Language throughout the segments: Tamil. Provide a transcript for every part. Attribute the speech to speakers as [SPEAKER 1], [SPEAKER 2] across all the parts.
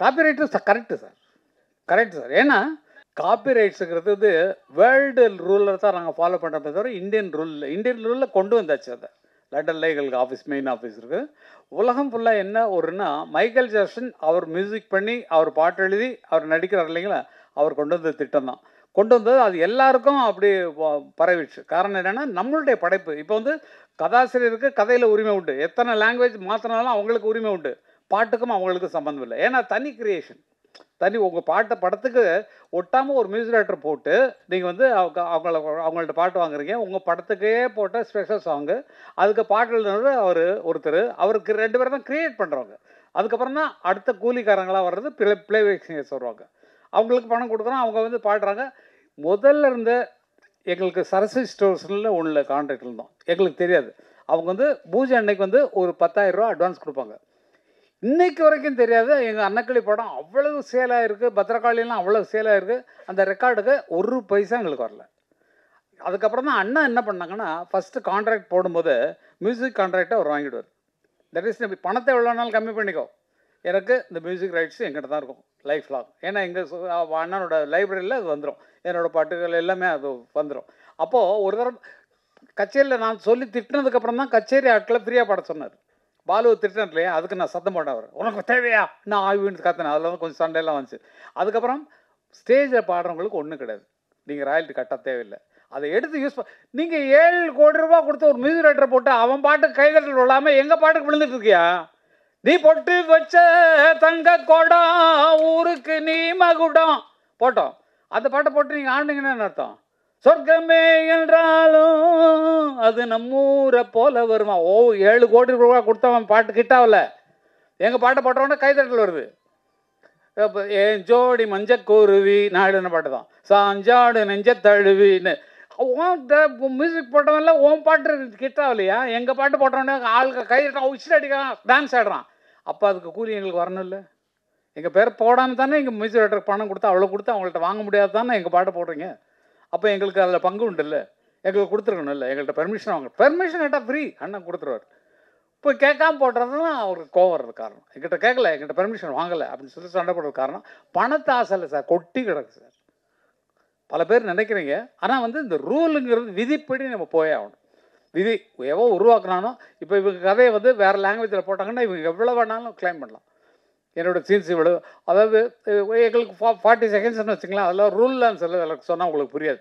[SPEAKER 1] Copyright correct sir, correct sir. ஏன்னா காப்பி ரைட்ஸுங்கிறது வந்து வேர்ல்டு ரூலில் தான் நாங்கள் ஃபாலோ பண்ணுறதை தவிர இந்தியன் ரூலில் கொண்டு வந்தாச்சு. அதை லண்டனில் எங்களுக்கு ஆஃபீஸ், மெயின் ஆஃபீஸ் இருக்குது. உலகம் ஃபுல்லாக என்ன ஒருன்னா, மைக்கேல் ஜாக்சன் அவர் மியூசிக் பண்ணி அவர் பாட்டு எழுதி அவர் நடிக்கிறார் இல்லைங்களா, அவர் கொண்டு வந்த திட்டம் தான் கொண்டு வந்தது. அது எல்லாருக்கும் அப்படி பரவிடுச்சு. காரணம் என்னென்னா நம்மளுடைய படைப்பு. இப்போ வந்து கதாசிரியருக்கு கதையில் உரிமை உண்டு, எத்தனை லாங்குவேஜ் மாற்றினாலும் அவங்களுக்கு உரிமை உண்டு. பாட்டுக்கும் அவங்களுக்கு சம்மந்தம் இல்லை. ஏன்னா தனி கிரியேஷன், தனி உங்கள் படத்துக்கு ஒட்டாமல் ஒரு மியூசிக் டைரக்டர் போட்டு நீங்கள் வந்து அவங்கள்ட்ட பாட்டு வாங்குறீங்க. உங்கள் படத்துக்கே போட்ட ஸ்பெஷல் சாங்கு, அதுக்கு பாட்டு எழுதுனவர் ஒருத்தர், அவருக்கு 2 பேர் தான் க்ரியேட் பண்ணுறவங்க. அதுக்கப்புறம் தான் அடுத்த கூலிக்காரங்களாக வர்றது பிளேபேக் சிங்கர்ஸ் வருவாங்க. அவங்களுக்கு பணம் கொடுக்குறோம், அவங்க வந்து பாடுறாங்க. முதல்ல இருந்த எங்களுக்கு சரஸ்வதி ஸ்டோர்ஸில் ஒன்றில் கான்ட்ராக்ட் இருந்தோம். எங்களுக்கு தெரியாது. அவங்க வந்து பூஜை அன்னைக்கு வந்து ஒரு 10,000 ரூபா அட்வான்ஸ் கொடுப்பாங்க. இன்றைக்கு வரைக்கும் தெரியாது. எங்கள் அன்னக்கிளி படம் அவ்வளவு சேலாக இருக்குது, பத்திரகாளிலாம் அவ்வளோ சேலாக இருக்குது. அந்த ரெக்கார்டுக்கு ஒரு பைசா எங்களுக்கு வரல. அதுக்கப்புறம் தான் அண்ணா என்ன பண்ணாங்கன்னா, ஃபஸ்ட்டு கான்ட்ராக்ட் போடும்போது மியூசிக் கான்ட்ராக்டை அவர் வாங்கிடுவார். தட் இஸ் பணத்தை எவ்வளோ நாள் கம்மி பண்ணிக்கோ, எனக்கு இந்த மியூசிக் ரைட்ஸு எங்கிட்ட தான் இருக்கும் லைஃப் லாங். ஏன்னா எங்கள் அண்ணனோட லைப்ரரியில் அது வந்துடும், என்னோடய பாட்டுகள் எல்லாமே அது வந்துடும். அப்போது ஒரு தடவை கச்சேரியில் நான் சொல்லி திட்டினதுக்கப்புறம் தான் கச்சேரி ஆட்களை ஃப்ரீயாக பாட சொன்னார். பாலுவை திட்டினேன் இல்லையா, அதுக்கு நான் சத்தம் போட்டேன். அவர் உனக்கு தேவையா நான் ஆய்வுன்னு கத்தினேன். அதில் வந்து கொஞ்சம் சண்டையெல்லாம் வந்துச்சு. அதுக்கப்புறம் ஸ்டேஜில் பாடுறவங்களுக்கு ஒன்றும் கிடையாது, நீங்கள் ராயல்ட்டி கட்ட தேவையில்லை. அதை எடுத்து யூஸ் நீங்கள் 7 கோடி ரூபா கொடுத்து ஒரு மியூசிக் டைரக்டரை போட்டு அவன் பாட்டுக்கு கைதட்டல் விழாமல் எங்கள் பாட்டுக்கு விழுந்துட்டு இருக்கியா? நீ பொட்டு வச்ச தங்க கோடம் ஊருக்கு நீ மகுடம் போட்டோம். அந்த பாட்டை போட்டு நீங்கள் ஆண்டிங்கன்னு அர்த்தம். சொர்க்கமே என்றாலும் அது நம்மூரை போல வருமா? 7 கோடி ரூபா கொடுத்தவன் பாட்டு கிட்டாவில் எங்கள் பாட்டை போட்டவொடனே கைதட்டல் வருது. இப்போ ஏன் ஜோடி மஞ்சக்கூருவி நாடுன பாட்டு தான், சாஞ்சாடு நெஞ்ச தழுவின்னு. மியூசிக் போட்டவன்ல ஓன் பாட்டு கிட்டாவில்லையா? எங்கள் பாட்டு போட்டவொடனே ஆளுக்கு கைதட்டான், உச்சிட்டு அடிக்கிறான், டான்ஸ் ஆடுறான். அப்போ அதுக்கு கூலி எங்களுக்கு வரணும் இல்லை? எங்கள் பேர் போடாமல் தானே எங்கள் மியூசிக் டைரக்டருக்கு பணம் கொடுத்து அவ்வளோ கொடுத்து அவங்கள்ட்ட வாங்க முடியாது தானே எங்கள் பாட்டை போடுறீங்க. அப்போ எங்களுக்கு அதில் பங்கு உண்டு இல்லை? எங்களுக்கு கொடுத்துருக்கணும் இல்லை? எங்கள்கிட்ட பெர்மிஷன் வாங்க, பெர்மிஷன் கேட்டால் ஃப்ரீ அண்ணன் கொடுத்துருவார். இப்போ கேட்காம போடுறதுனா அவருக்கு கோவம் வர்றது காரணம். எங்கிட்ட கேட்கல, எங்கிட்ட பெர்மிஷன் வாங்கலை அப்படின்னு சொல்லி சண்டை போடுறது காரணம் பணத்தை ஆசை இல்லை சார், கொட்டி கிடக்கு சார். பல பேர் நினைக்கிறீங்க. ஆனால் வந்து இந்த ரூலுங்கிறது விதிப்படி நம்ம போயே ஆகணும். விதி எவ்வளோ உருவாக்குனானோ, இப்போ இவங்க கதையை வந்து வேறு லாங்குவேஜில் போட்டாங்கன்னா இவங்க எவ்வளோ வேணாலும் கிளைம் பண்ணலாம். என்னோடய சீன்ஸ் இவ்வளோ, அதாவது எங்களுக்கு 40 செகண்ட்ஸ்னு வச்சுக்கலாம், அதெல்லாம் ரூல்லாம் சொல்லி எனக்கு சொன்னால் உங்களுக்கு புரியாது.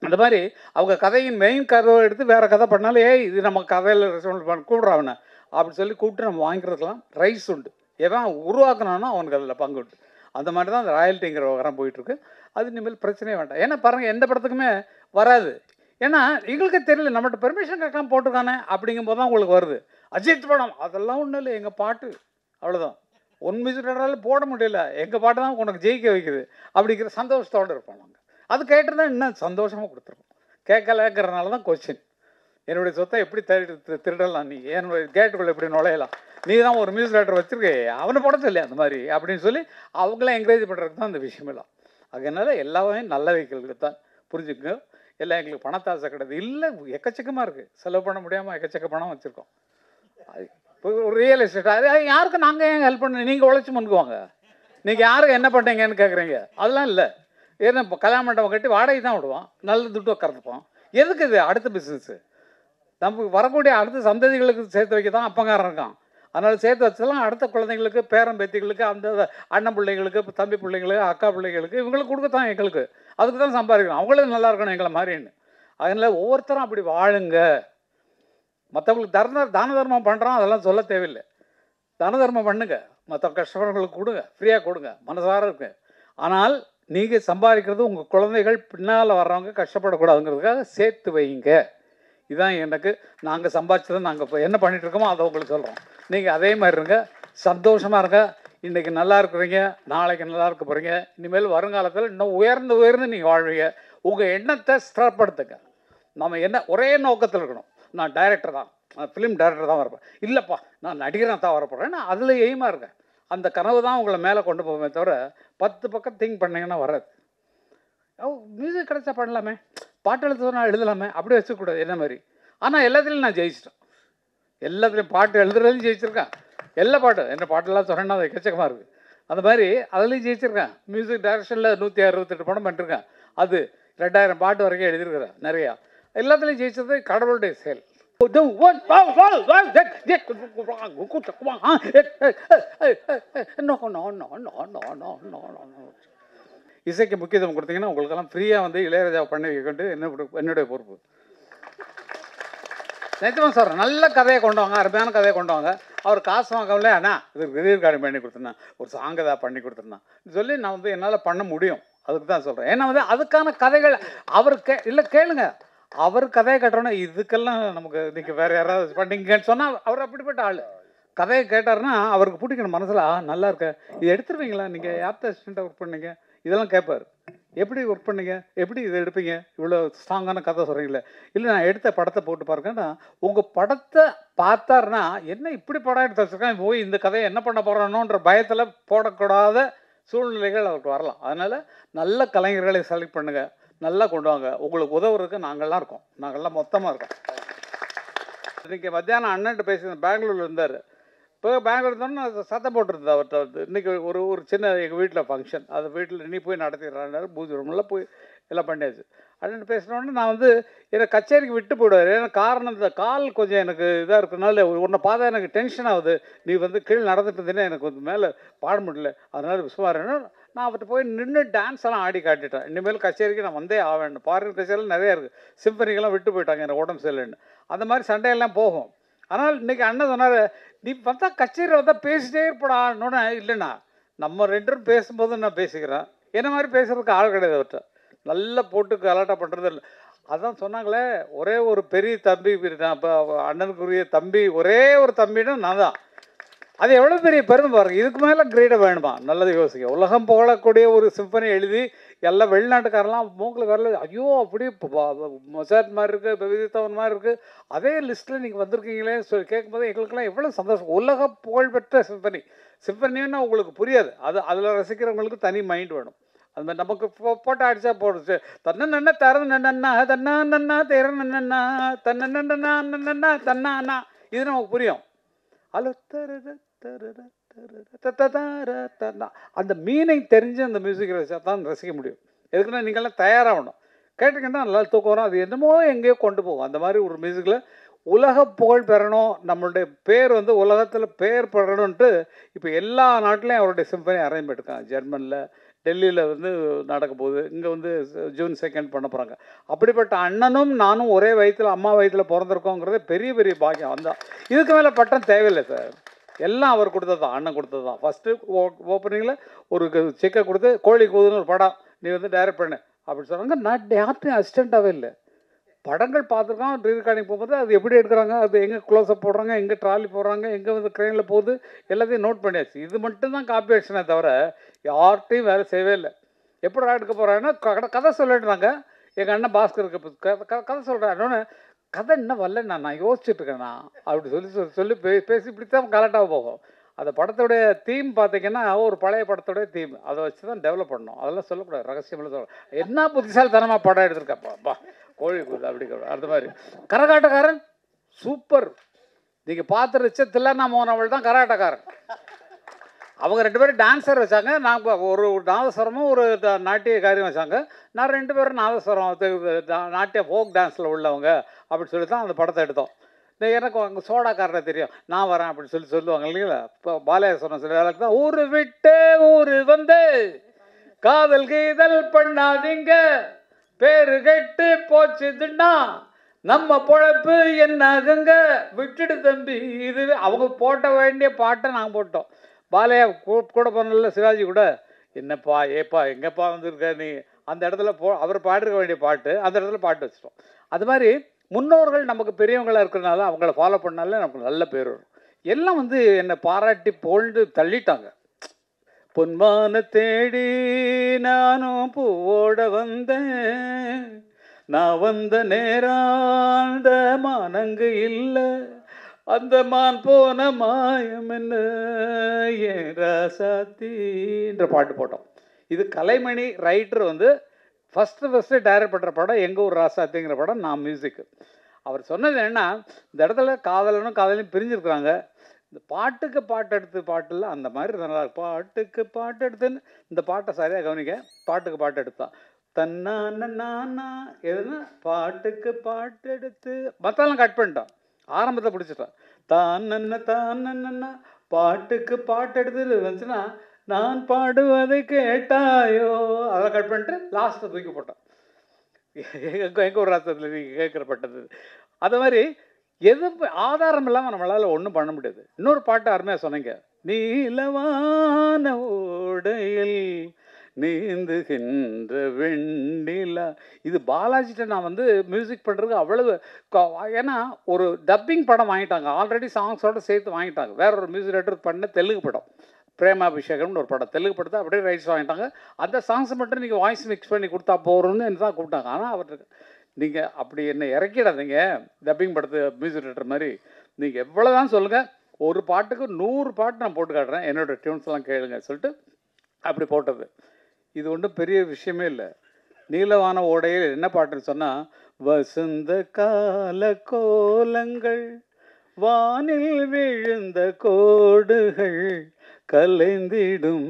[SPEAKER 1] அந்த மாதிரி அவங்க கதையின் மெயின் கதையை எடுத்து வேறு கதை பண்ணாலும், இது நம்ம கதையில் ரெஸ்பான்ஸ் பண்ண கூடுறாவனை அப்படின்னு சொல்லி கூப்பிட்டு நம்ம வாங்கிக்கிறதுக்கெல்லாம் ரைட்ஸ் உண்டு. எவன் உருவாக்குனானோ அவனுக்கு அதில் பங்கு உண்டு. அந்த மாதிரி தான் அந்த ராயல்ட்டிங்கிற விவகாரம் போயிட்டுருக்கு. அது இனிமேல் பிரச்சனையே வேண்டாம். ஏன்னா பாருங்கள், எந்த படத்துக்குமே வராது. ஏன்னா எங்களுக்கு தெரியல, நம்மகிட்ட பெர்மிஷன் கேட்காம போட்டிருக்கானே அப்படிங்கும்போது தான் உங்களுக்கு வருது. அஜித் படம் அதெல்லாம் ஒன்றும் இல்லை, எங்கள் பாட்டு அவ்வளோதான். ஒன் மியூசிக் டைரக்டரால் போட முடியல, எங்கள் பாட்டு தான் உனக்கு ஜெயிக்க வைக்குது அப்படிங்கிற சந்தோஷத்தோடு இருப்போம் நாங்கள். அது கேட்டுருந்தா இன்னும் சந்தோஷமாக கொடுத்துருக்கோம். கேட்கலங்கிறனால தான் கொஸ்டின். என்னுடைய சொத்தை எப்படி திருடலாம், நீ என்னுடைய கேட்டுக்குள்ளே எப்படி நுழையலாம், நீ தான் ஒரு மியூசிக் டைரக்டர் வச்சுருக்கே அவனை போட இல்லையா அந்த மாதிரி அப்படின்னு சொல்லி அவங்களாம் என்கரேஜ் பண்ணுறதுக்கு தான் அந்த விஷயமெல்லாம். அதனால் எல்லாமே நல்ல வைக்கிறதுக்கு தான் புரிஞ்சுக்குங்க. எல்லாம் எங்களுக்கு பணத்தாசை கிடையாது இல்லை, எக்கச்சக்கமாக இருக்குது, செலவு பண்ண முடியாமல் எக்கச்சக்க பணம் வச்சுருக்கோம். ஒரு ரியல் எஸ்டேட் அது யாருக்கு நாங்கள் ஏன் ஹெல்ப் பண்ண, நீங்கள் உழைச்சி முன்னுக்குவாங்க, நீங்கள் யாருக்கு என்ன பண்ணுறீங்கன்னு கேட்குறீங்க. அதெல்லாம் இல்லை. ஏன்னா இப்போ கல்யாண மண்டபம் கட்டி வாடகை தான் விடுவோம், நல்ல துட்டு உட்காந்துப்போம். எதுக்கு இது அடுத்த பிஸ்னஸ்ஸு? நமக்கு வரக்கூடிய அடுத்த சந்ததிகளுக்கு சேர்த்து வைக்க தான் அப்பங்காரன் இருக்கான். அதனால் சேர்த்து வச்சதெல்லாம் அடுத்த குழந்தைங்களுக்கு, பேரன் பேத்திகளுக்கு, அந்த அண்ணன் பிள்ளைங்களுக்கு, தம்பி பிள்ளைங்களுக்கு, அக்கா பிள்ளைங்களுக்கு இவங்களுக்கு கொடுக்கத்தான் எங்களுக்கு. அதுக்கு தான் சம்பாதிக்கணும், அவங்களும் நல்லா இருக்கணும் எங்களை மாதிரின்னு. அதனால் ஒவ்வொருத்தரும் அப்படி வாழுங்க. மற்றவங்களுக்கு தான தர்மம் பண்ணுறோம் அதெல்லாம் சொல்ல தேவையில்லை. தான தர்மம் பண்ணுங்க, மற்ற கஷ்டப்படுறவங்களுக்கு கொடுங்க, ஃப்ரீயாக கொடுங்க, மனசார இருக்கு. ஆனால் நீங்கள் சம்பாதிக்கிறது உங்கள் குழந்தைகள் பின்னால் வர்றவங்க கஷ்டப்படக்கூடாதுங்கிறதுக்காக சேர்த்து வைங்க. இதுதான் எனக்கு நாங்கள் சம்பாதிச்சதை நாங்கள் இப்போ என்ன பண்ணிகிட்ருக்கோமோ அதை உங்களுக்கு சொல்கிறோம். நீங்கள் அதே மாதிரி இருங்க, சந்தோஷமாக இருங்க. இன்றைக்கி நல்லா இருக்கிறீங்க, நாளைக்கு நல்லா இருக்க போகிறீங்க. இனிமேல் வருங்காலத்தில் இன்னும் உயர்ந்து நீங்கள் வாழ்வீங்க. உங்கள் எண்ணத்தை ஸ்திரப்படுத்துங்க. நம்ம என்ன ஒரே நோக்கத்தில் இருக்கணும், நான் டைரக்டர் தான், நான் ஃபிலிம் டைரக்டர் தான் வரப்பேன், இல்லைப்பா நான் நடிகராக தான் வரப்போகிறேன், அதில் எய்மாக இருக்கேன். அந்த கனவு தான் உங்களை மேலே கொண்டு போவோமே தவிர 10 பக்கம் திங்க் பண்ணிங்கன்னா வராது. மியூசிக் கிடைச்சா பண்ணலாமே, பாட்டு எழுத நான் எழுதலாமே, அப்படி வச்சுக்கூடாது என்ன மாதிரி. ஆனால் எல்லாத்துலேயும் நான் ஜெயிச்சிட்டேன், எல்லாத்துலேயும் பாட்டு எழுதுறதுலையும் ஜெயிச்சிருக்கேன். எல்லா பாட்டும் என்ன பாட்டெல்லாம் சொன்னேன்னா அது எக்கச்சக்கமாக இருக்குது. அந்த மாதிரி அதுலேயும் ஜெயிச்சிருக்கேன். மியூசிக் டைரக்ஷனில் 168 படம் பண்ணிருக்கேன். அது 2000 பாட்டு வரைக்கும் எழுதியிருக்கிறேன் நிறையா. எல்லாத்துலேயும் ஜெயிச்சது கடவுளுடைய செயல். இசைக்கு முக்கியத்துவம் கொடுத்தீங்கன்னா உங்களுக்கெல்லாம் ஃப்ரீயாக வந்து இளையராஜா பண்ணி வைக்கிட்டு என்னுடைய பொறுப்பு. நிஜமா சார், நல்ல கதையை கொண்டு வாங்க, அருமையான கதையை கொண்டு வாங்க. அவர் காசு வாங்கவில்லை, அண்ணா இது ரிலீவ் பண்ணி கொடுத்துருந்தேன், ஒரு சாங் தான் பண்ணி கொடுத்துருந்தேன் சொல்லி நான் வந்து என்னால் பண்ண முடியும். அதுக்கு தான் சொல்கிறேன். ஏன்னா வந்து அதுக்கான கதைகள் அவர் இல்லை கேளுங்க, அவர் கதையை கட்டுறோன்னா இதுக்கெல்லாம் நமக்கு நீங்கள் வேறு யாராவது பண்ணிங்கன்னு சொன்னால் அவர் அப்படிப்பட்ட ஆள். கதையை கேட்டார்னா அவருக்கு பிடிக்கணும் மனசில். நல்லா இருக்க, இது எடுத்துருவீங்களா, நீங்கள் யார்கிட்ட அசிஸ்டண்ட்டாக ஒர்க் பண்ணீங்க, இதெல்லாம் கேட்பார். எப்படி ஒர்க் பண்ணீங்க, எப்படி இதை எடுப்பீங்க, இவ்வளோ ஸ்ட்ராங்கான கதை சொல்கிறீங்களே. இல்லை நான் எடுத்த படத்தை போட்டு பாருங்கன்னா உங்கள் படத்தை பார்த்தாருன்னா என்ன இப்படி படம் எடுத்து வச்சுருக்கேன், போய் இந்த கதையை என்ன பண்ண போகிறானோன்ற பயத்தில் போடக்கூடாத சூழ்நிலைகள் அவருக்கு வரலாம். அதனால் நல்ல கலைஞர்களை செலக்ட் பண்ணுங்கள், நல்லா கொண்டு வாங்க. உங்களுக்கு உதவுறதுக்கு நாங்கள்லாம் இருக்கோம், நாங்கள்லாம் மொத்தமாக இருக்கோம். இன்றைக்கி மத்தியானம் அண்ணன்ட்டு பேசி பெங்களூரில் இருந்தார். இப்போ பெங்களூர் இருந்தோன்னு நான் சத்தம் போட்டிருந்தேன் அவர்கிட்ட வந்து, இன்றைக்கி ஒரு சின்ன எங்கள் வீட்டில் ஃபங்க்ஷன், அது வீட்டில் நீ போய் நடத்திடுறாரு, பூஜை ரூமெல்லாம் போய் எல்லாம் பண்ணியாச்சு. அண்ணன் பேசினோடனே நான் வந்து என்னை கச்சேரிக்கு விட்டு போயிடுவார். ஏன்னா காரணம் இந்த கால் கொஞ்சம் எனக்கு இதாக இருக்கிறனால உன்னை பார்த்தா எனக்கு டென்ஷன் ஆகுது, நீ வந்து கீழே நடந்துட்டு இருந்தீங்கன்னா எனக்கு வந்து மேலே பாட முடியல, அதனால் விஸ்வாரன்னு நான் அவர்கிட்ட போய் நின்று டான்ஸ் எல்லாம் ஆடி காட்டிட்டேன். இனிமேல் கச்சேரிக்கு நான் வந்தே ஆவேன். ஃபாரின் கச்சேரியில் நிறையா இருக்குது, சிம்பனிக்கெல்லாம் விட்டு போயிட்டாங்க எனக்கு உடம்பு சரியில்லைன்னு. அந்த மாதிரி சண்டையெல்லாம் போகும். ஆனால் இன்றைக்கி அண்ணன் சொன்னார், நீ பார்த்தா கச்சேரி வந்தால் பேசிட்டே இருப்படான்னு. இல்லைண்ணா, நம்ம ரெண்டும் பேசும்போது நான் பேசிக்கிறேன், என்ன மாதிரி பேசுகிறதுக்கு ஆள் கிடையாது அவர்கிட்ட. நல்லா போட்டு கலாட்டா பண்ணுறது இல்லை. அதான் சொன்னாங்களே, ஒரே ஒரு பெரிய தம்பி நான் இப்போ அண்ணனுக்குரிய தம்பி, ஒரே ஒரு தம்பின்னா நான் தான். அது எவ்வளோ பெரிய பெருமை பாருங்கள். இதுக்கு மேலே கிரேடாக வேணுமா? நல்லது யோசிக்க. உலகம் புகழக்கூடிய ஒரு சிம்பனி எழுதி எல்லாம் வெளிநாட்டுக்காரெல்லாம் மூக்கில் வரல, ஐயோ அப்படி மொசாட் மாதிரி இருக்குது, இப்போ விதித்தவன் மாதிரி இருக்குது, அதே லிஸ்ட்டில் நீங்கள் வந்திருக்கீங்களே சொல்லி கேட்கும்போது எங்களுக்கெல்லாம் எவ்வளோ சந்தோஷம். உலக புகழ்பெற்ற சிம்பனின்னா உங்களுக்கு புரியாது, அதில் ரசிக்கிறவங்களுக்கு தனி மைண்ட் வேணும். அது மாதிரி நமக்கு போட்டோ அடித்தா போடுச்சு, தன்ன நன்னா தர நன்னா தன்னா நன்னா தேர நன்னா தன்ன நன்னா நன்னா தன்னா அண்ணா, இது நமக்கு புரியும். அந்த மீனை தெரிஞ்சு அந்த மியூசிக் ரசிச்சா தான் ரசிக்க முடியும். எதுக்குன்னா நீங்கள்லாம் தயாராகணும். கேட்டிங்கன்னா நல்லா தூக்கம் வரும். அது என்னமோ எங்கேயோ கொண்டு போகும். அந்த மாதிரி ஒரு மியூசிக்கில் உலக புகழ் பெறணும், நம்மளுடைய பேர் வந்து உலகத்தில் பேர் பெறணுன்ட்டு இப்போ எல்லா நாட்டிலையும் அவருடைய சிம்பனி அரேஞ்ச் பண்ணிருக்காங்க. ஜெர்மனில், டெல்லியில் வந்து நடக்க போகுது, இங்கே வந்து ஜூன் 2 பண்ண போகிறாங்க. அப்படிப்பட்ட அண்ணனும் நானும் ஒரே வயிற்றில் அம்மா வயிற்றில் பிறந்திருக்கோங்கிறதே பெரிய பெரிய பாக்கியம். வந்தால் இதுக்கு மேலே பட்டம் தேவையில்லை சார், எல்லாம் அவர் கொடுத்தது தான், அண்ணன் கொடுத்தது தான். ஃபஸ்ட்டு ஓப்பனிங்கில் ஒரு செக்கை கொடுத்து கோழி கூதுன்னு ஒரு படம் நீ வந்து டைரக்ட் பண்ணு அப்படின்னு சொன்னாங்க. நான் யார்ட்டையும் அசிஸ்டண்ட்டாகவே இல்லை, படங்கள் பார்த்துருக்கோம். ரீரெக்கார்டிங் போகும்போது அது எப்படி எடுக்கிறாங்க, அது எங்கே க்ளோஸ்அப் போடுறாங்க, எங்கே ட்ராலி போடுறாங்க, எங்கே வந்து க்ரெயினில் போகுது, எல்லாத்தையும் நோட் பண்ணியாச்சு. இது மட்டும்தான் காப்பி அடிச்சனே தவிர யார்கிட்டையும் வேலை செய்யவே இல்லை. எப்படி எடுக்க போகிறாங்கன்னா கதை சொல்லிடுறாங்க. எங்கள் அண்ணன் பாஸ்கருக்கு கதை சொல்கிறேன், கதை இன்னும் வரல, நான் யோசிச்சுட்ருக்கேண்ணா அப்படி சொல்லி பேசி இப்படி தான் கலெக்டாக போகும். அந்த படத்தோடைய தீம் பார்த்தீங்கன்னா ஒரு பழைய படத்தோடைய தீம், அதை வச்சு தான் டெவலப் பண்ணணும். அதெல்லாம் சொல்லக்கூடாது, ரகசியமெல்லாம் சொல்ல. என்ன புத்திசாலித்தனமாக படம் எடுத்திருக்காப்பா, கோழி கூது அப்படி அந்த மாதிரி. கரகாட்டக்காரன் சூப்பர், நீங்கள் பார்த்து ரிச்சத்தில் நான் மோனவள் தான் கரகாட்டக்காரன். அவங்க 2 பேரும் டான்ஸர் வச்சாங்க, நாங்கள் ஒரு நாதஸ்வரமும் ஒரு நாட்டிய காரியம் வச்சாங்க. நான் 2 பேரும் நாதஸ்வரம் நாட்டிய ஃபோக் டான்ஸில் உள்ளவங்க அப்படின்னு சொல்லி தான் அந்த படத்தை எடுத்தோம். எனக்கு அங்கே சோடாக்காரனை தெரியும், நான் வரேன் அப்படின்னு சொல்லுவாங்க இல்லைங்களா. இப்போ பாலையாசனம் சில வேலைக்கு தான், ஊர் விட்டு ஊர் வந்து காதல் கீதல் பண்ணாதீங்க, பேரு கெட்டு போச்சுதுன்னா நம்ம பொழப்பு என்னாகுங்க, விட்டுடு தம்பி. இதுவே அவங்க போட்ட வேண்டிய பாட்டை நாங்கள் போட்டோம். பாலையா கூட போனல சிவாஜி கூட, என்னப்பா ஏப்பா எங்கப்பா வந்துருக்க நீ, அந்த இடத்துல அவர் பாடிருக்க வேண்டிய பாட்டு அந்த இடத்துல பாட்டு வச்சிட்டோம். அது மாதிரி முன்னோர்கள் நமக்கு பெரியவங்களாக இருக்கிறனால அவங்கள ஃபாலோ பண்ணாலே நமக்கு நல்ல பேர் வரும். எல்லாம் வந்து என்னை பாராட்டி போல்டு தள்ளிட்டாங்க. பொன்மான தேடி நானும் பூவோட வந்தேன், நான் வந்த நேராந்த மானங்கு இல்லை, அந்த மான் போன மாயம் என்ன ஏன் ராசாத்தின்ற பாட்டு போட்டோம். இது கலைமணி ரைட்டர் வந்து ஃபஸ்ட்டு டைரக்ட் பண்ணுற படம் எங்கள் ஊர் ராசாத்திங்கிற படம். நான் மியூசிக்கு. அவர் சொன்னது என்னென்னா, இந்த இடத்துல காதலனும் காதலையும் பிரிஞ்சிருக்கிறாங்க, இந்த பாட்டுக்கு பாட்டு எடுத்து பாட்டில் அந்த மாதிரி நல்லா பாட்டுக்கு பாட்டு எடுத்துன்னு இந்த பாட்டை சரியாக கவனிக்க. பாட்டுக்கு பாட்டு எடுத்தான் தன்னா எதுனா பாட்டுக்கு பாட்டு எடுத்து மற்றெல்லாம் கட் பண்ணிட்டான். ஆரம்பத்தை பிடிச்சிட்டான். தானன்னா பாட்டுக்கு பாட்டு எடுத்து வந்துச்சுன்னா நான் பாடுவதை கேட்டாயோ அதை கட் பண்ணிட்டு லாஸ்ட்டை தூக்கி போட்டான். எங்கே ஒரு ராத்திரத்தில் நீங்கள் கேட்குறப்பட்டது. அது மாதிரி எது ஆதாரம் இல்லாமல் நம்மளால் ஒன்றும் பண்ண முடியாது. இன்னொரு பாட்டு அருமையாக சொன்னீங்க, நீலவான ஓடையில் நீந்துகின்ற வெண்ணிலா. இது பாலாஜிட்ட நான் வந்து மியூசிக் பண்ணுறதுக்கு அவ்வளவு ஏன்னா ஒரு டப்பிங் படம் வாங்கிட்டாங்க, ஆல்ரெடி சாங்ஸோடு சேர்த்து வாங்கிட்டாங்க. வேற ஒரு மியூசிக் டைரக்டர் பண்ண தெலுங்கு படம் பிரேமாபிஷேகம்னு ஒரு படம், தெலுங்கு படத்தை அப்படியே ரைட்ஸ் வாங்கிட்டாங்க. அந்த சாங்ஸை மட்டும் நீங்கள் வாய்ஸ் மிக்ஸ் பண்ணி கொடுத்தா போகிறோன்னு என்ன தான் கூப்பிட்டாங்க. ஆனால் அவருக்கு நீங்கள் அப்படி என்ன இறக்கிடாதீங்க டப்பிங் படத்து மியூசிக் டைரக்டர் மாதிரி. நீங்கள் எவ்வளோ தான் சொல்லுங்கள், ஒரு பாட்டுக்கு 100 பாட்டு நான் போட்டு காட்டுறேன், என்னோடய டியூன்ஸ்லாம் கேளுங்க சொல்லிட்டு அப்படி போட்டது. இது ஒன்றும் பெரிய விஷயமே இல்லை. நீலவான ஓடையில் என்ன பாட்டுன்னு சொன்னால், வசந்த கால கோலங்கள் வானில் விழுந்த கோடுகள் கலைந்திடும்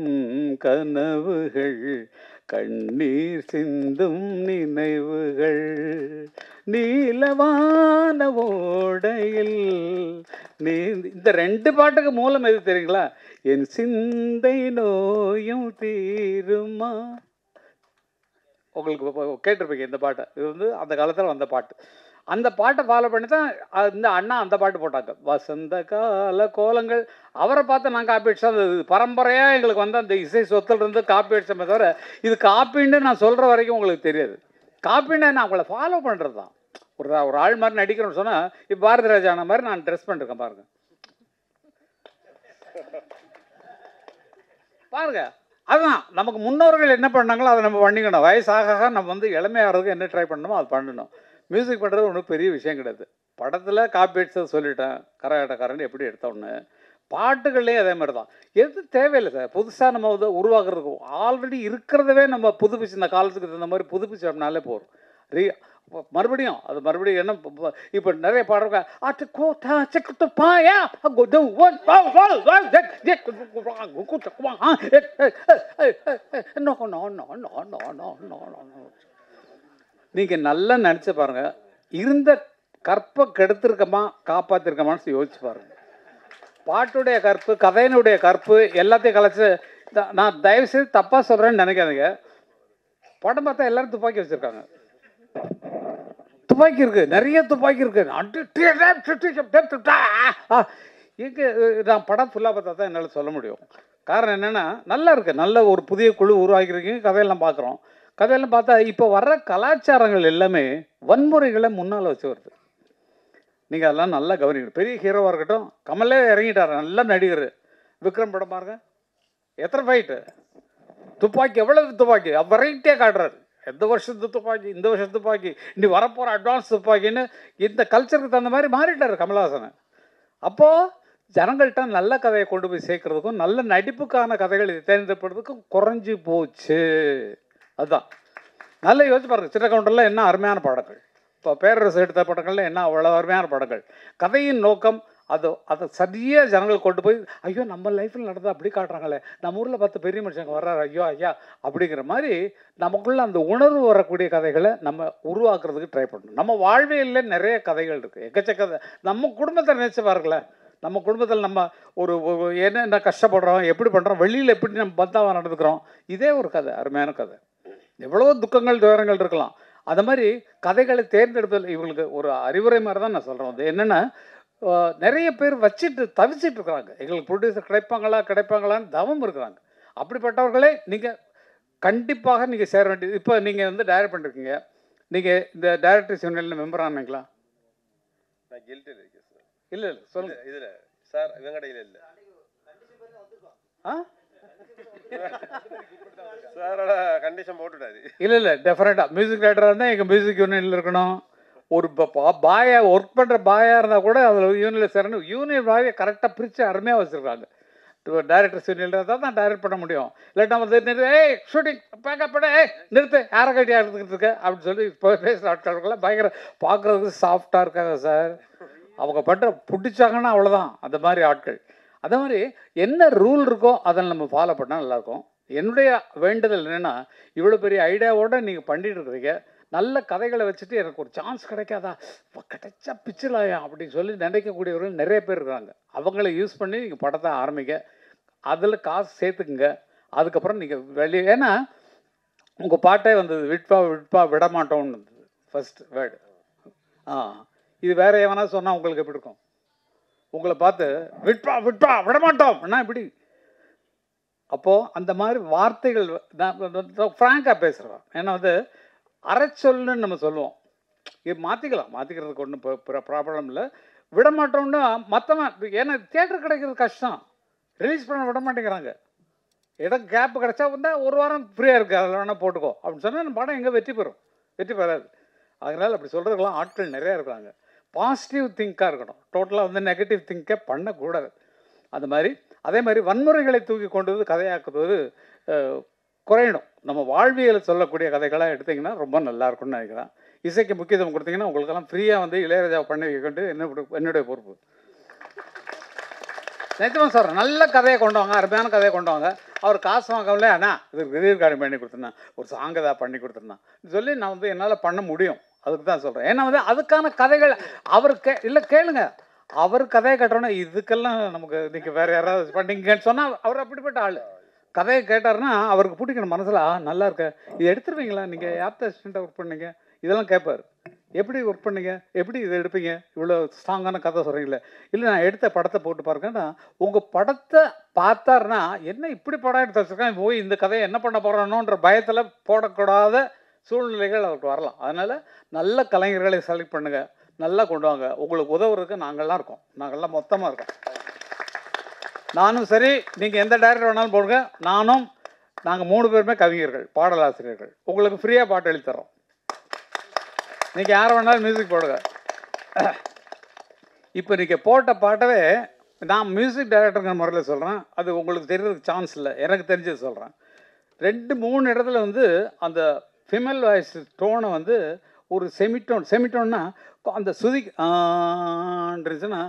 [SPEAKER 1] கனவுகள் கண்ணீர் சிந்தும் நினைவுகள் நீலவான ஓடையில் நீ. இந்த 2 பாட்டுக்கு மூலம் எது தெரியுங்களா? என் சிந்தை நோயும் தீருமா. உங்களுக்கு கேட்டிருப்பீங்க இந்த பாட்டை. இது வந்து அந்த காலத்தில் வந்த பாட்டு. அந்த பாட்டை ஃபாலோ பண்ணி தான் இந்த அண்ணா அந்த பாட்டு போட்டாங்க, வசந்த கால கோலங்கள். அவரை பார்த்து நான் காப்பி அடிச்சா அது பரம்பரையாக எங்களுக்கு வந்து அந்த இசை சொத்துலேருந்து காப்பி அடிச்சமே தவிர இது காப்பின்னு நான் சொல்கிற வரைக்கும் உங்களுக்கு தெரியாது. காப்பின்னு நான் அவங்கள ஃபாலோ பண்ணுறது தான். ஒரு ஆள் மாதிரி நடிக்கிறோன்னு சொன்னால் இப்போ பாரதி ராஜான மாதிரி நான் ட்ரெஸ் பண்ணிருக்கேன் பாருங்கள். பாருங்கள், அதுதான் நமக்கு முன்னோர்கள் என்ன பண்ணாங்களோ அதை நம்ம பண்ணிக்கணும். வயசாக நம்ம வந்து இளமையாகிறதுக்கு என்ன ட்ரை பண்ணணுமோ அது பண்ணணும். மியூசிக் பண்ணுறது ஒன்றும் பெரிய விஷயம் கிடையாது. படத்தில் காப்பி அடிச்சதை சொல்லிட்டேன், கரகாட்டக்காரன் எப்படி எடுத்தோன்னு. பாட்டுகள்லேயே அதே மாதிரி தான். எது தேவையில்லை சார் புதுசாக நம்ம வந்து உருவாக்குறதுக்கு. ஆல்ரெடி இருக்கிறதவே நம்ம புதுப்பிச்சு இந்த காலத்துக்கு தகுந்த மாதிரி புதுப்பிச்சு அப்படின்னாலே போகிறோம். மறுபடியும் அது மறுபடியும் என்ன இப்போ நிறைய பாடுறாங்க, நீங்கள் நல்லா நினச்சி பாருங்கள், இருந்த கற்பை கெடுத்திருக்கமா காப்பாற்றிருக்கமான்னு யோசிச்சு பாருங்கள். பாட்டுடைய கற்பு, கதையினுடைய கற்பு எல்லாத்தையும் கலைச்சி. நான் தயவுசெய்து தப்பாக சொல்கிறேன்னு நினைக்காதீங்க. படம் பார்த்தா எல்லோரும் துப்பாக்கி வச்சுருக்காங்க. துப்பாக்கி இருக்குது, நிறைய துப்பாக்கி இருக்குது. இங்கே நான் படம் ஃபுல்லாக பார்த்தா தான் என்னால் சொல்ல முடியும். காரணம் என்னென்னா நல்லா இருக்குது, நல்ல ஒரு புதிய குழு உருவாக்கியிருக்கீங்க. கதையெல்லாம் பார்க்குறோம். கதையெல்லாம் பார்த்தா இப்போ வர்ற கலாச்சாரங்கள் எல்லாமே வன்முறைகளை முன்னால் வச்சு வருது. நீங்கள் அதெல்லாம் நல்லா கவனிக்கணும். பெரிய ஹீரோவாக இருக்கட்டும், கமலே இறங்கிட்டார், நல்ல நடிகர். விக்ரம் படம் பாருங்க, எத்தனை ஃபைட்டு, துப்பாக்கி எவ்வளவு துப்பாக்கி வெரைட்டியாக காட்டுறாரு. எந்த வருஷத்து துப்பாக்கி, இந்த வருஷத்து துப்பாக்கி, இனி வரப்போகிற அட்வான்ஸ் துப்பாக்கின்னு இந்த கல்ச்சருக்கு தகுந்த மாதிரி மாறிட்டார் கமல்ஹாசன். அப்போது ஜனங்கள்கிட்ட நல்ல கதையை கொண்டு போய் சேர்க்கறதுக்கும் நல்ல நடிப்புக்கான கதைகள் தேர்ந்தெடுப்பதுக்கும் குறைஞ்சி போச்சு. அதுதான் நல்ல யோசிச்சு பாருங்கள். சின்னக்கவுண்டரில் என்ன அருமையான படங்கள், இப்போ பேரரசு எடுத்த படங்கள்ல என்ன அவ்வளோ அருமையான படங்கள். கதையின் நோக்கம் அதை சரியாக ஜனங்கள் கொண்டு போய், ஐயோ நம்ம லைஃப்பில் நடந்தால் அப்படி காட்டுறாங்களே, நம்ம ஊரில் 10 பெரிய மனுஷங்க வர்றாரு, ஐயோ ஐயா அப்படிங்கிற மாதிரி நமக்குள்ளே அந்த உணர்வு வரக்கூடிய கதைகளை நம்ம உருவாக்குறதுக்கு ட்ரை பண்ணணும். நம்ம வாழ்வியலில் நிறைய கதைகள் இருக்குது, எக்கச்சக்க. நம்ம குடும்பத்தை நினச்சி பாருங்களேன். நம்ம குடும்பத்தில் நம்ம ஒரு என்ன கஷ்டப்படுறோம், எப்படி பண்ணுறோம், வெளியில் எப்படி நம்ம பந்தாவாக நடந்துக்கிறோம். இதே ஒரு கதை, அருமையான கதை. எவ்வளோ துக்கங்கள் துயரங்கள் இருக்கலாம். அது மாதிரி கதைகளை தேர்ந்தெடுப்பதில் இவங்களுக்கு ஒரு அறிவுரை மாதிரி தான் நான் சொல்கிறேன். அது என்னென்னா, நிறைய பேர் வச்சுட்டு தவிச்சிட்டு இருக்கிறாங்க, எங்களுக்கு ப்ரொடியூசர் கிடைப்பாங்களான்னு தவம் இருக்கிறாங்க. அப்படிப்பட்டவர்களே நீங்கள் கண்டிப்பாக நீங்கள் சேர வேண்டியது. இப்போ நீங்கள் வந்து டைரக்ட் பண்ணிருக்கீங்க, நீங்கள் இந்த டைரக்டர்ஸ் யூனியனில் மெம்பர் ஆனீங்களா?
[SPEAKER 2] நான் கில்ட் இருக்கேன் சார்.
[SPEAKER 1] இல்லை சொல்லுங்கள்.
[SPEAKER 2] இதில் சார் வெங்கடையில் இல்லை சாரோட கண்டிஷன் போட்டுட்டாரு.
[SPEAKER 1] இல்லை டெஃபினட்டாக மியூசிக் டைரக்டராக இருந்தால் எங்கள் மியூசிக் யூனியனில் இருக்கணும். ஒரு பாயா ஒர்க் பண்ணுற பாயாக இருந்தால் கூட அதில் யூனியனில் சேரணும். யூனியன் பாயை கரெக்டாக பிரித்து அருமையாக வச்சுருக்காங்க. டைரக்டர்ஸ் யூனியனில் இருந்தால் தான் டைரக்ட் பண்ண முடியும். இல்லாட்டா வந்து ஷூட்டிங் பேக்கப் பண்ண நிறுத்து யாரை கட்டியாக எடுத்துக்கிட்டு இருக்க அப்படின்னு சொல்லி இப்போ பேசுகிற ஆட்களுக்கெல்லாம் பயங்கர பார்க்குறதுக்கு சாஃப்டாக இருக்காங்க சார். அவங்க பண்ணுற பிடிச்சாங்கன்னா அவ்வளோதான். அந்த மாதிரி ஆட்கள் அதே மாதிரி என்ன ரூல் இருக்கோ அதை நம்ம ஃபாலோ பண்ணால் நல்லாயிருக்கும். என்னுடைய வேண்டுதல் என்னென்னா, இவ்வளோ பெரிய ஐடியாவோடு நீங்கள் பண்ணிட்டு இருக்கிறீங்க, நல்ல கதைகளை வச்சுட்டு எனக்கு ஒரு சான்ஸ் கிடைக்காதா, கிடைச்சா பிச்சிலாயா அப்படின்னு சொல்லி நினைக்கக்கூடியவர்கள் நிறைய பேர் இருக்கிறாங்க. அவங்கள யூஸ் பண்ணி நீங்கள் படத்தை ஆரம்பிங்க, அதில் காசு சேர்த்துக்குங்க. அதுக்கப்புறம் நீங்கள் வெளியே, ஏன்னா உங்கள் பாட்டே வந்தது, விட்பா விட்பா விடமாட்டோம்னு வந்தது ஃபஸ்ட் வேர்டு. இது வேற எவனா சொன்னால் உங்களுக்கு எப்படி இருக்கும்? உங்களை பார்த்து விட்பா விட்பா விடமாட்டோம் என்ன இப்படி? அப்போது அந்த மாதிரி வார்த்தைகள் நான் ஃப்ராங்காக பேசுகிறேன். ஏன்னா அரைச்சொல்லுன்னு நம்ம சொல்லுவோம், இது மாற்றிக்கிறதுக்கு ஒன்றும் ப்ராப்ளம் இல்லை. விடமாட்டோம்னா மற்றவன், ஏன்னா தியேட்டர் கிடைக்கிறது கஷ்டம், ரிலீஸ் பண்ண விட மாட்டேங்கிறாங்க. இடம் கேப்பு கிடச்சா ஒரு வாரம் ஃப்ரீயாக இருக்குது, அதில் வேணால் போட்டுக்கோ அப்படின்னு சொன்னால் அந்த படம் எங்கே வெற்றி பெறாது. அதனால் அப்படி சொல்கிறதுக்கெல்லாம் ஆட்கள் நிறையா இருக்கிறாங்க. பாசிட்டிவ் திங்காக இருக்கணும், டோட்டலாக நெகட்டிவ் திங்கை பண்ணக்கூடாது. அந்த மாதிரி அதே மாதிரி வன்முறைகளை தூக்கி கொண்டு வந்து கதையாக்குவது குறையணும். நம்ம வாழ்வியலை சொல்லக்கூடிய கதைகளாக எடுத்திங்கன்னா ரொம்ப நல்லா இருக்கும்னு நினைக்கிறேன். இசைக்கு முக்கியத்துவம் கொடுத்தீங்கன்னா உங்களுக்கெல்லாம் ஃப்ரீயாக இளையராஜாவை பண்ணி வைக்கிட்டு என்னுடைய பொறுப்பு. நிஜமாக சொல்கிறேன், நல்ல கதையை கொண்டு வாங்க, அருமையான கதையை கொண்டு வாங்க. அவர் காசு வாங்கவில்லை, அண்ணா இது ரிலீவ் கார்டு பண்ணி கொடுத்துருந்தேன், ஒரு சாங் தான் பண்ணி கொடுத்துருந்தேன் சொல்லி நான் என்னால் பண்ண முடியும். அதுக்கு தான் சொல்கிறேன். ஏன்னா அதுக்கான கதைகள் அவர் இல்லை கேளுங்க, அவர் கதையை கட்டுறோன்னா இதுக்கெல்லாம் நமக்கு நீங்கள் வேறு யாராவது பண்ணிங்கன்னு சொன்னால் அவர் அப்படிப்பட்ட ஆள். கதையை கேட்டார்னா அவருக்கு பிடிக்கணும் மனசில், நல்லா இருக்க இது எடுத்துருவீங்களா, நீங்கள் யார்கிட்ட அசிஸ்டண்ட்டாக ஒர்க் பண்ணீங்க, இதெல்லாம் கேட்பார். எப்படி ஒர்க் பண்ணீங்க, எப்படி இதை எடுப்பீங்க, இவ்வளோ ஸ்ட்ராங்கான கதை சொல்கிறீங்களே, இல்லை நான் எடுத்த படத்தை போட்டு பாருங்கன்னா உங்கள் படத்தை பார்த்தாருன்னா என்ன இப்படி படம் எடுத்து வச்சுருக்கேன், போய் இந்த கதையை என்ன பண்ண போகிறானோன்ற பயத்தில் போடக்கூடாத சூழ்நிலைகள் அவருக்கு வரலாம். அதனால் நல்ல கலைஞர்களை செலக்ட் பண்ணுங்கள், நல்லா கொண்டு வாங்க. உங்களுக்கு உதவுறதுக்கு நாங்கள்லாம் இருக்கோம், நாங்கள்லாம் மொத்தமாக இருக்கோம். நானும் சரி, நீங்கள் எந்த டைரக்டர் வேணாலும் போடுங்க, நாங்கள் 3 பேருமே கவிஞர்கள், பாடலாசிரியர்கள். உங்களுக்கு ஃப்ரீயாக பாட்டு எழுதித்தரோம், நீங்கள் யாரை வேணாலும் மியூசிக் போடுங்க. இப்போ நீங்கள் போட்ட பாட்டவே நான் மியூசிக் டைரக்டருங்கிற முறையில் சொல்கிறேன், அது உங்களுக்கு தெரியறதுக்கு சான்ஸ் இல்லை, எனக்கு தெரிஞ்சது சொல்கிறேன். 2-3 இடத்துல அந்த ஃபிமேல் வாய்ஸ் டோனை ஒரு செமிட்டோன்னா அந்த சுதி இருந்துச்சுன்னா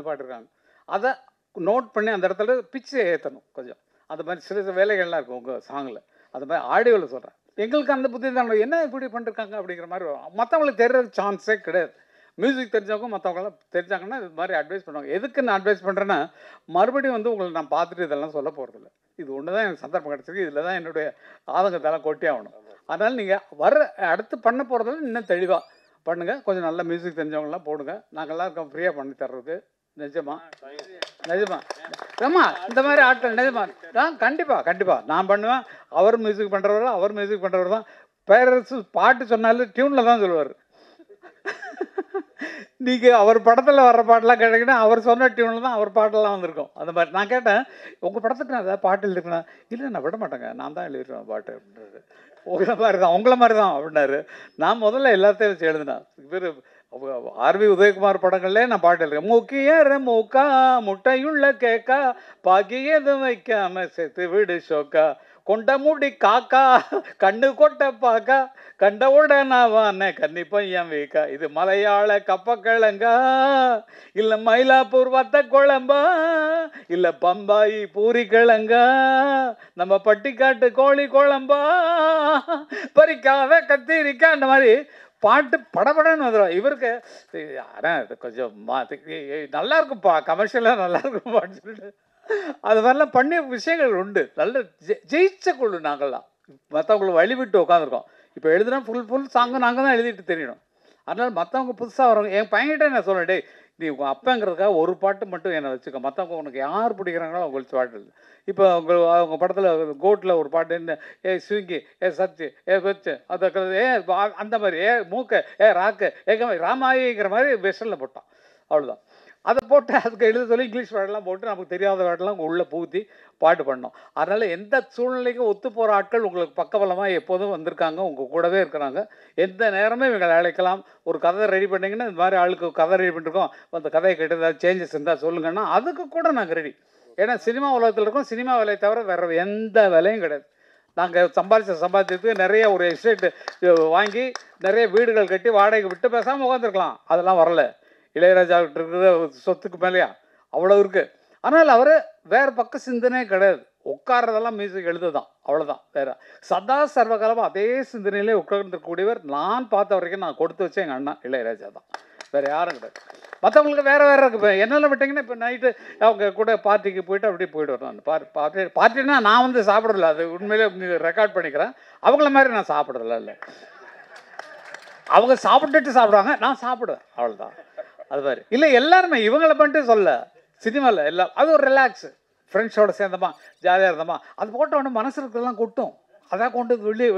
[SPEAKER 1] பாட்டுருக்காங்க, அதை நோட் பண்ணி அந்த இடத்துல பிச்சை ஏற்றணும் கொஞ்சம். அந்த மாதிரி சில வேலைகள்லாம் இருக்கும் உங்கள் சாங்கில், அது மாதிரி ஆடியோவில் சொல்கிறேன். எங்களுக்கு அந்த புத்தி தான், என்ன இப்படி பண்ணிருக்காங்க அப்படிங்கிற மாதிரி மற்றவங்களுக்கு தெரியறதுக்கு சான்ஸே கிடையாது. மியூசிக் தெரிஞ்சவங்க மற்றவங்களாம் தெரிஞ்சாங்கன்னா இது மாதிரி அட்வைஸ் பண்ணுவாங்க. எதுக்கு நான் அட்வைஸ் பண்ணுறேன்னா, மறுபடியும் உங்களை நான் பார்த்துட்டு இதெல்லாம் சொல்ல போகிறதில்ல, இது ஒன்று தான் எனக்கு சந்தர்ப்பம் கிடச்சிருக்கு, இதில் தான் என்னுடைய ஆதங்கத்தெல்லாம் கொட்டி ஆகணும். அதனால் நீங்கள் அடுத்து பண்ண போகிறதில்ல, இன்னும் தெளிவாக பண்ணுங்கள். கொஞ்சம் நல்ல மியூசிக் தெரிஞ்சவங்களாம் போடுங்க, நாங்கள்லாம் இருக்கோம் ஃப்ரீயாக பண்ணி தர்றதுக்கு. நிஜமா ஆமா, இந்த மாதிரி ஆட்கள் நிஜமா கண்டிப்பாக நான் பண்ணுவேன். அவர் மியூசிக் பண்ணுறவர் தான். பேரரசு பாட்டு சொன்னாலும் டியூனில் தான் சொல்லுவார். நீங்கள் அவர் படத்தில் வர்ற பாட்டெல்லாம் கேட்டிங்கன்னா அவர் சொன்ன டியூனில் தான் அவர் பாட்டெல்லாம் வந்திருக்கும். அந்த மாதிரி நான் கேட்டேன், உங்கள் படத்துக்கு நான் ஏதாவது பாட்டு எழுதிருக்கேன், இல்லை நான் விட மாட்டேங்க, நான் தான் எழுதிருக்கேன் பாட்டு அப்படின்றது. உங்களை மாதிரி தான் அப்படின்னாரு. நான் முதல்ல எல்லாத்தையும் வச்சு எழுதினேன். பேர் ஆர்வி உதயகுமார் படங்கள்லே நான் பாட்டு எழுதுறேன். மூக்கியற மூக்கா முட்டையுள்ள கேக்கா பாக்கி எதுவும் வைக்காம செத்து விடு ஷோக்கா கொண்ட மூடி காக்கா கண்ணு கொட்ட பாக்கா கண்ட உடனாவான கன்னி பையன் வீக்கா. இது மலையாள கப்பக்கிழங்கா இல்லை மயிலாப்பூர் வத்த குழம்பா இல்லை பம்பாயி பூரி கிழங்கா நம்ம பட்டிக்காட்டு கோழி குழம்பா பறிக்காத கத்திரிக்கா. அந்த மாதிரி பாட்டு படப்படன்னு வந்துடும். இவருக்கு ஆனால் இது கொஞ்சம் நல்லா இருக்கும்ப்பா, கமர்ஷியலாக நல்லா இருக்கும்ப்பான்னு சொல்லிட்டு அது மாதிரிலாம் பண்ணிய விஷயங்கள் உண்டு. நல்ல ஜெயிச்ச குழு நாங்கள்லாம், மற்றவங்களை வழிவிட்டு உட்காந்துருக்கோம். இப்போ எழுதுனா ஃபுல் சாங்கும் நாங்கள் தான் எழுதிட்டு தெரியணும். அதனால் மற்றவங்க புதுசாக வரவங்க, என் பையன்கிட்ட நான் சொல்கிறேன், டே நீ உங்கள் அப்பங்கிறதுக்காக ஒரு பாட்டு மட்டும் என்னை வச்சுக்க, மற்றவங்க உனக்கு யார் பிடிக்கிறாங்களோ அவங்களுக்கு பாட்டு இல்லை. இப்போ அவங்க படத்தில் கோட்டில் ஒரு பாட்டு என்ன, ஸ்விங்கி, சச்சு, வச்சு அதை அந்த மாதிரி மூக்க ராக்கு ராமாயிங்கிற மாதிரி வெஸ்டர்னில் போட்டான், அவ்வளோதான். அதை போட்டு அதுக்கு எழுத சொல்லி இங்கிலீஷ் வேர்டெல்லாம் போட்டு நமக்கு தெரியாத வேர்டெல்லாம் உள்ளே பூத்தி பாட்டு பண்ணோம். அதனால் எந்த சூழ்நிலைக்கும் ஒத்து போகிற ஆட்கள் உங்களுக்கு பக்கபலமாக எப்போதும் வந்திருக்காங்க, உங்கள் கூடவே இருக்கிறாங்க. எந்த நேரமே இவங்களை அழைக்கலாம். ஒரு கதை ரெடி பண்ணிங்கன்னா இந்த மாதிரி ஆளுக்கு கதை ரெடி பண்ணிருக்கோம், அந்த கதையை கேட்டு ஏதாவது சேஞ்சஸ் இருந்தால் சொல்லுங்கன்னா அதுக்கு கூட நாங்கள் ரெடி. ஏன்னா சினிமா உலகத்தில் இருக்கோம், சினிமா வேலையை தவிர வேறு எந்த வேலையும் கிடையாது. நாங்கள் சம்பாதிச்சதுக்கு நிறைய ஒரு எஸ்டேட்டு வாங்கி நிறைய வீடுகள் கட்டி வாடகை விட்டு பேசாமல் உட்காந்துருக்கலாம், அதெல்லாம் வரல. இளையராஜாவுக்கு இருக்கிற சொத்துக்கு மேலேயா அவ்வளோ இருக்குது. ஆனால் அவர் வேறு பக்க சிந்தனையே கிடையாது. உட்கார்றதெல்லாம் மியூசிக் எழுதுதான், அவ்வளோதான். வேறு சதா சர்வகாலமாக அதே சிந்தனையிலே உட்கார்ந்துருக்கக்கூடியவர் நான் பார்த்த வரைக்கும் நான் கொடுத்து வச்சேன் எங்கள் அண்ணா இளையராஜா தான், வேறு யாரும் கிடையாது. மற்றவங்களுக்கு வேறு வேறு இருக்குது. இப்போ என்னெல்லாம் விட்டிங்கன்னா இப்போ நைட்டு அவங்க கூட பார்ட்டிக்கு போயிட்டு அப்படியே போய்ட்டு வரேன். நான் பார்ட்டினா நான் வந்து சாப்பிட்றதில்ல, அது உண்மையிலே ரெக்கார்ட் பண்ணிக்கிறேன். அவங்கள மாதிரி நான் சாப்பிட்றதில்ல. இல்லை, அவங்க சாப்பிட்டுட்டு சாப்பிடுவாங்க, நான் சாப்பிடுவேன், அவ்வளோதான். அது மாதிரி இல்லை, எல்லாருமே இவங்கள பண்ணிட்டு சொல்ல சினிமாவில் எல்லாம் அது ஒரு ரிலாக்ஸு. ஃப்ரெண்ட்ஸோடு சேர்ந்தோமா, ஜாலியாக இருந்தோமா, அது போட்ட உடனே மனசு இருக்கிறதெல்லாம் கொட்டும். அதான் கொண்டு வெளியே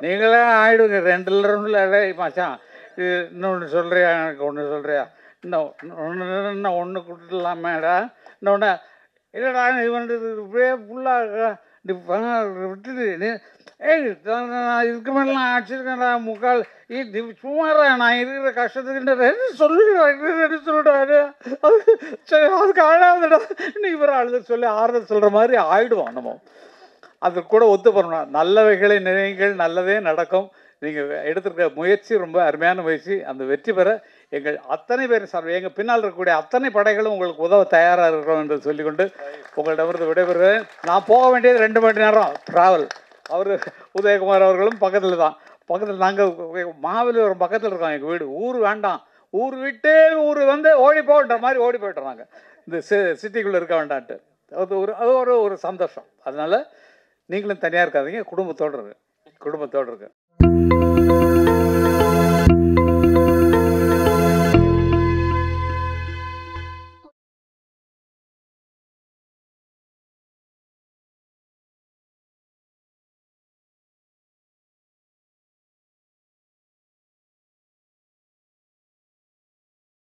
[SPEAKER 1] நீங்களே ஆகிடுங்க. 2 ரவுண்டில் மச்சான் இது இன்னொன்று சொல்கிறியா, எனக்கு ஒன்று சொல்கிறியா, இன்னும் ஒன்று கொடுத்துடலாமேடா, இன்னொன்று இல்லைடா இவன் இப்படியே ஃபுல்லாக விட்டுட்டு நீ இதுக்கு மேலாம் அடிச்சிருக்கேன்டா முக்கால் சும்மாறா நான் இருக்கிற கஷ்டத்துக்கு சொல்லிடுறாரு. அது சரி, அதுக்கு அழாதுடா நீ இவரை அழுத சொல்லி ஆறுதல் சொல்கிற மாதிரி ஆயிடுவோம் நம்ம. அது கூட ஒத்து பண்ணணும். நல்லவைகளை நினைவுகள், நல்லதே நடக்கும். நீங்கள் எடுத்துருக்க முயற்சி ரொம்ப அருமையான முயற்சி. அந்த வெற்றி பெற எங்கள் அத்தனை பேர் சார், எங்கள் பின்னால் இருக்கக்கூடிய அத்தனை படைகளும் உங்களுக்கு உதவ தயாராக இருக்கிறோம் என்று சொல்லிக்கொண்டு உங்களிடமிருந்து விடைபெறுவேன். நான் போக வேண்டியது 2 மணி நேரம் ட்ராவல். அவர் உதயகுமார் அவர்களும் பக்கத்தில் தான், பக்கத்தில் நாங்கள் மாவலிபுரம் பக்கத்தில் இருக்கோம் எங்கள் வீடு. ஊர் வேண்டாம், ஊர் விட்டே ஊர் வந்து ஓடி போகின்ற மாதிரி ஓடி போய்ட்டோம் நாங்கள், இந்த சிட்டிக்குள்ளே இருக்க வேண்டான்ட்டு. அது ஒரு சந்தோஷம். அதனால் நீங்களும் தனியாக இருக்காதீங்க, குடும்பத்தோடு இருக்கு.